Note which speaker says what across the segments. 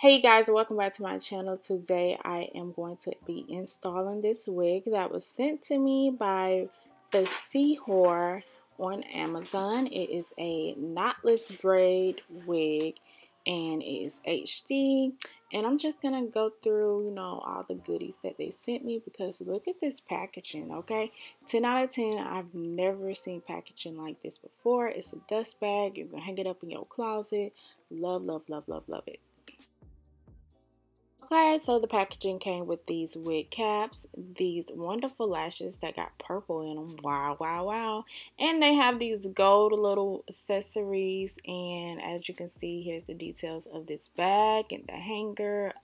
Speaker 1: Hey guys, welcome back to my channel. Today I am going to be installing this wig that was sent to me by Fecihor on Amazon. It is a knotless braid wig and it is HD. And I'm just gonna go through, all the goodies that they sent me because look at this packaging, okay? 10 out of 10. I've never seen packaging like this before. It's a dust bag. You're gonna hang it up in your closet. Love, love, love, love, love it. Okay, so the packaging came with these wig caps, these wonderful lashes that got purple in them. Wow, wow, wow. And they have these gold little accessories. And as you can see, here's the details of this bag and the hanger.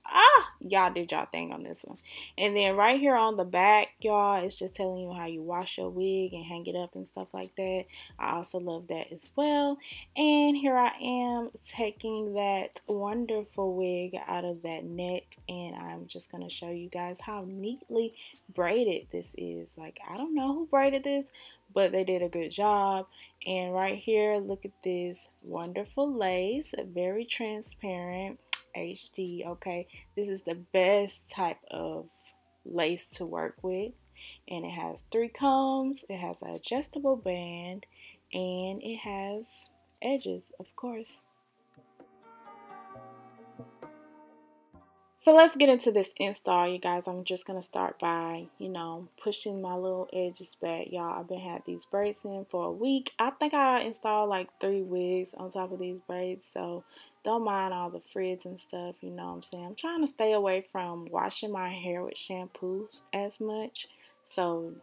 Speaker 1: Y'all did y'all thing on this one. And then right here on the back, y'all, it's just telling you how you wash your wig and hang it up and stuff like that. I also love that as well. And here I am taking that wonderful wig out of that net, and I'm just going to show you guys how neatly braided this is. Like, I don't know who braided this, but they did a good job. And right here, look at this wonderful lace, very transparent, HD. Okay, this is the best type of lace to work with. And it has 3 combs, it has an adjustable band, and it has edges, of course. So let's get into this install, you guys. I'm just going to start by, pushing my little edges back. Y'all, I've been had these braids in for a week. I think I installed like 3 wigs on top of these braids. So don't mind all the frizz and stuff, you know what I'm saying. I'm trying to stay away from washing my hair with shampoo as much. So,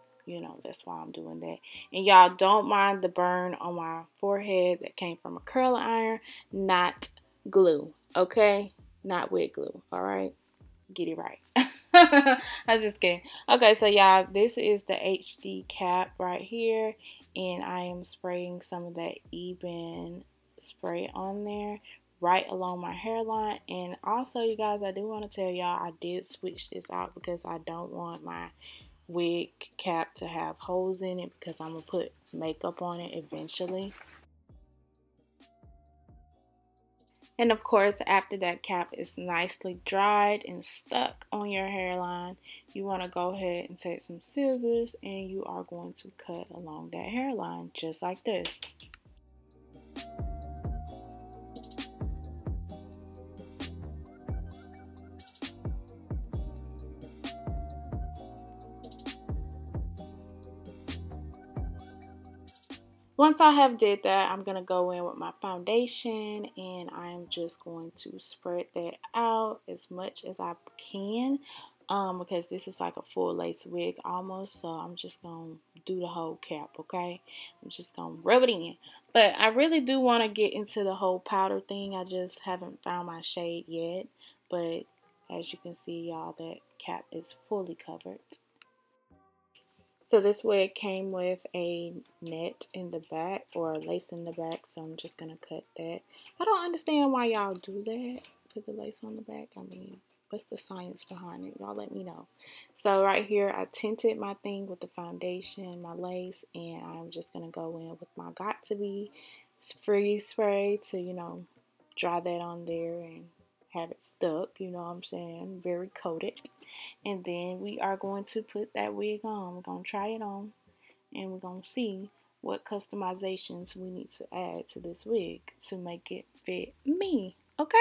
Speaker 1: that's why I'm doing that. And y'all, don't mind the burn on my forehead that came from a curling iron, not glue, okay? Not wig glue, all right? Get it right. I was just kidding. Okay, so y'all, this is the HD cap right here, and I am spraying some of that Eben spray on there right along my hairline. And also, you guys, I do want to tell y'all I did switch this out because I don't want my wig cap to have holes in it because I'm going to put makeup on it eventually. And of course, after that cap is nicely dried and stuck on your hairline, you want to go ahead and take some scissors and you are going to cut along that hairline just like this. Once I have did that, I'm going to go in with my foundation and I'm just going to spread that out as much as I can because this is like a full lace wig almost. So I'm just going to do the whole cap, okay? I'm just going to rub it in. But I really do want to get into the whole powder thing. I just haven't found my shade yet. But as you can see, y'all, that cap is fully covered. So this wig came with a net in the back or a lace in the back, so I'm just going to cut that. I don't understand why y'all do that, put the lace on the back. I mean, what's the science behind it? Y'all let me know. So right here, I tinted my thing with the foundation, my lace, and I'm just going to go in with my Got To Be freeze spray to, dry that on there and have it stuck, you know what I'm saying, very coated. And then we are going to put that wig on. We're going to try it on and we're going to see what customizations we need to add to this wig to make it fit me, okay?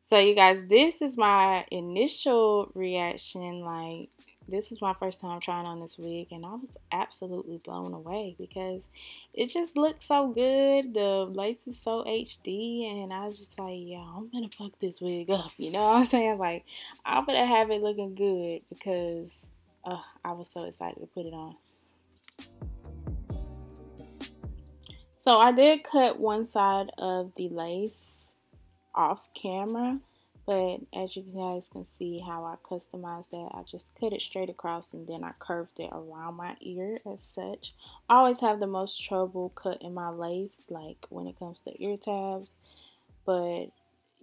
Speaker 1: So you guys, this is my initial reaction. Like, this is my first time trying on this wig and I was absolutely blown away because it just looks so good. The lace is so HD and I was just like, yeah, I'm gonna fuck this wig up, you know what I'm saying? Like, I'm gonna have it looking good because I was so excited to put it on. So I did cut one side of the lace off camera, but as you guys can see how I customized that, I just cut it straight across and then I curved it around my ear as such. I always have the most trouble cutting my lace, like when it comes to ear tabs, but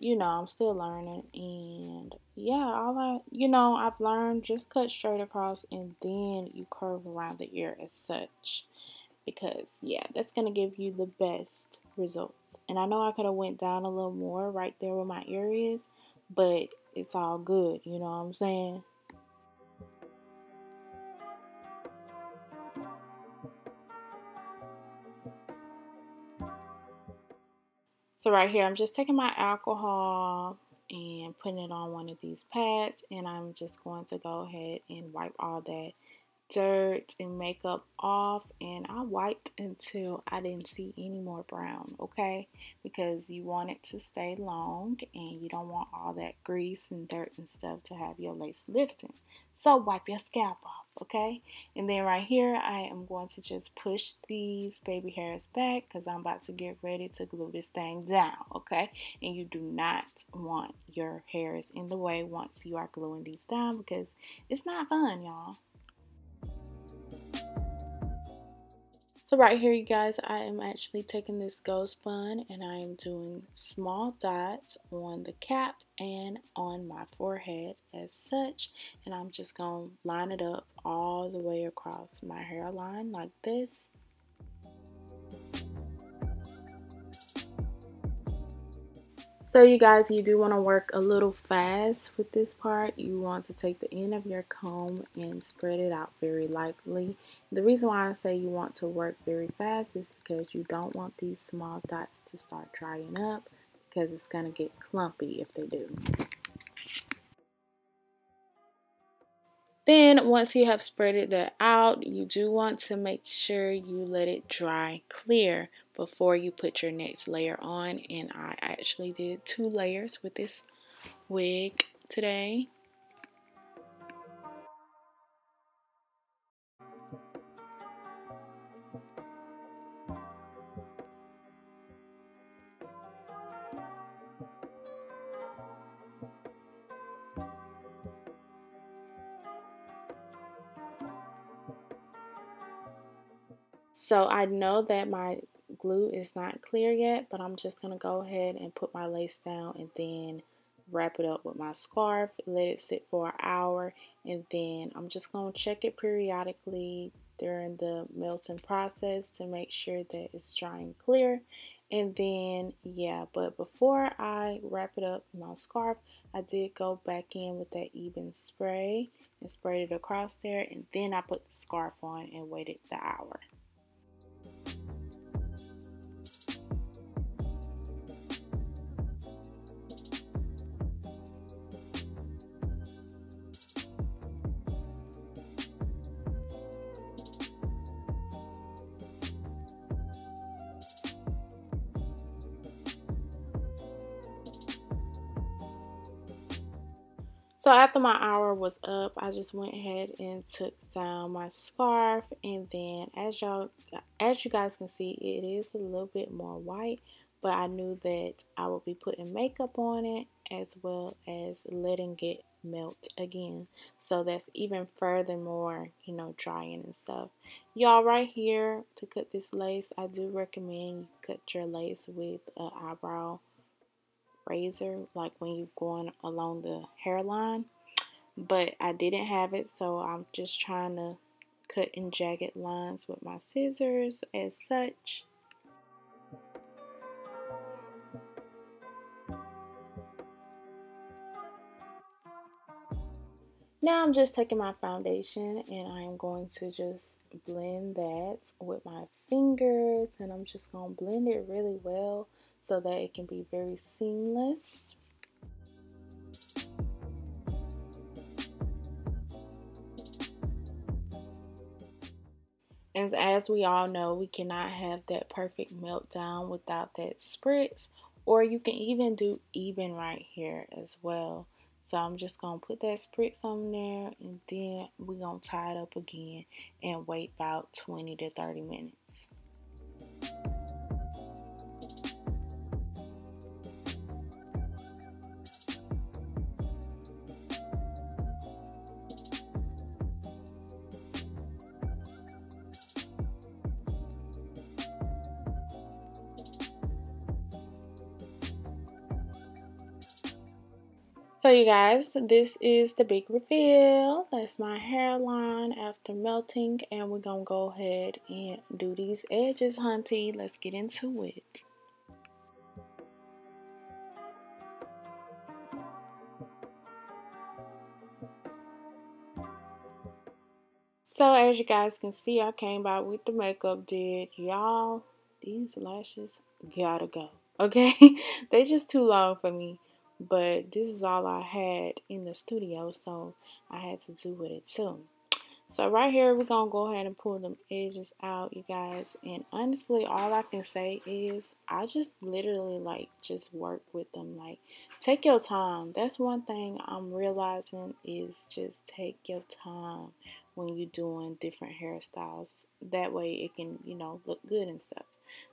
Speaker 1: I'm still learning. And yeah, I've learned, just cut straight across and then you curve around the ear as such, because yeah, that's gonna give you the best results. And I know I could have went down a little more right there where my ear is, but it's all good, you know what I'm saying? So right here, I'm just taking my alcohol and putting it on one of these pads, and I'm just going to go ahead and wipe all that dirt and makeup off. And I wiped until I didn't see any more brown, okay? Because you want it to stay long and you don't want all that grease and dirt and stuff to have your lace lifting. So wipe your scalp off, okay? And then right here, I am going to just push these baby hairs back because I'm about to get ready to glue this thing down, okay? And you do not want your hairs in the way once you are gluing these down because it's not fun, y'all. So right here, you guys, I am actually taking this ghost bun and I am doing small dots on the cap and on my forehead as such. And I'm just going to line it up all the way across my hairline like this. So you guys, you do want to work a little fast with this part. You want to take the end of your comb and spread it out very lightly. The reason why I say you want to work very fast is because you don't want these small dots to start drying up because it's going to get clumpy if they do. Then once you have spreaded that out, you do want to make sure you let it dry clear before you put your next layer on. And I actually did 2 layers with this wig today. So I know that my glue is not clear yet, but I'm just going to go ahead and put my lace down and then wrap it up with my scarf, let it sit for an hour, and then I'm just going to check it periodically during the melting process to make sure that it's drying clear. And then, yeah, but before I wrap it up in my scarf, I did go back in with that even spray and sprayed it across there, and then I put the scarf on and waited the hour. So after my hour was up, I just went ahead and took down my scarf, and then as you guys can see, it is a little bit more white, but I knew that I would be putting makeup on it as well as letting it melt again. So that's even further more, drying and stuff. Y'all, right here to cut this lace, I do recommend you cut your lace with an eyebrow razor, like when you're going along the hairline, but I didn't have it, so I'm just trying to cut in jagged lines with my scissors as such. Now I'm just taking my foundation and I'm going to just blend that with my fingers, and I'm just going to blend it really well so that it can be very seamless. And as we all know, we cannot have that perfect meltdown without that spritz, or you can even do even right here as well. So I'm just going to put that spritz on there, and then we're going to tie it up again and wait about 20 to 30 minutes. So you guys, this is the big reveal. That's my hairline after melting, and we're gonna go ahead and do these edges, hunty. Let's get into it. so as you guys can see, I came out with the makeup did. Y'all, these lashes gotta go. Okay? They're just too long for me. But this is all I had in the studio, so I had to do with it too. So right here, we're going to go ahead and pull them edges out, you guys. And honestly, all I can say is I just literally, like, just work with them. Like, take your time. That's one thing I'm realizing is just take your time when you're doing different hairstyles. That way it can, you know, look good and stuff.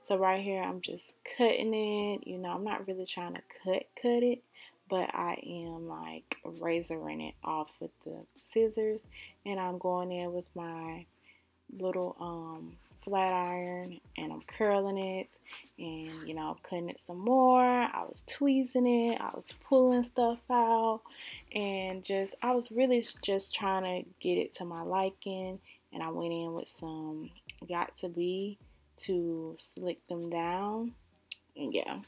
Speaker 1: So right here, I'm just cutting it. You know, I'm not really trying to cut it, but I am like razoring it off with the scissors, and I'm going in with my little flat iron and I'm curling it, and you know, cutting it some more. I was tweezing it, I was pulling stuff out, and just I was really just trying to get it to my liking. And I went in with some Got To Be to slick them down, and yeah.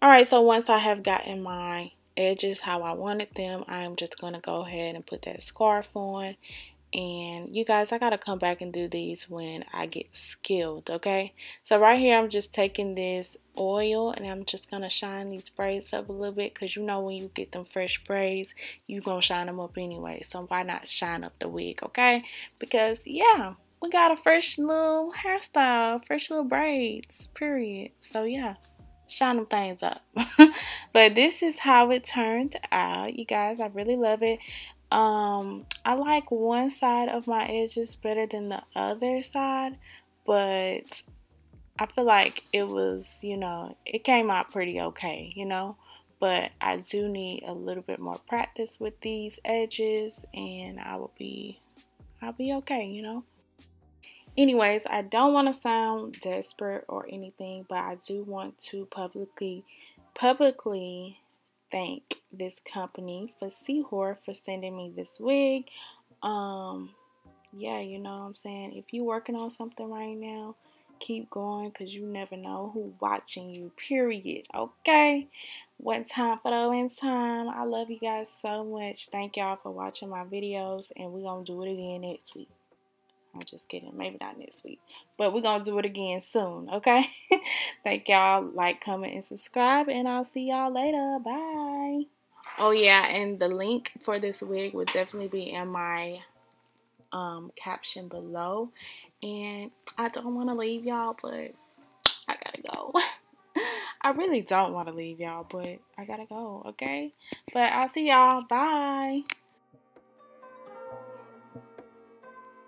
Speaker 1: Alright, so once I have gotten my edges how I wanted them, I'm just going to go ahead and put that scarf on. And you guys, I got to come back and do these when I get skilled, okay? So right here, I'm just taking this oil and I'm just going to shine these braids up a little bit, because you know when you get them fresh braids, you're going to shine them up anyway. So why not shine up the wig, okay? Because, yeah, we got a fresh little hairstyle, fresh little braids, period. So, yeah. Shine them things up. But this is how it turned out, you guys. I really love it. I like one side of my edges better than the other side, but I feel like it was, you know, it came out pretty okay, you know. But I do need a little bit more practice with these edges, and I'll be okay, you know. Anyways, I don't want to sound desperate or anything, but I do want to publicly thank this company, Fecihor, for sending me this wig. Yeah, you know what I'm saying? If you're working on something right now, keep going, because you never know who's watching you, period. Okay? One time for the win time. I love you guys so much. Thank y'all for watching my videos, and we're going to do it again next week. I'm just kidding. Maybe not next week. But we're going to do it again soon, okay? Thank y'all. Like, comment, and subscribe. And I'll see y'all later. Bye. Oh, yeah. And the link for this wig will definitely be in my caption below. And I don't want to leave y'all, but I got to go. I really don't want to leave y'all, but I got to go, okay? But I'll see y'all. Bye.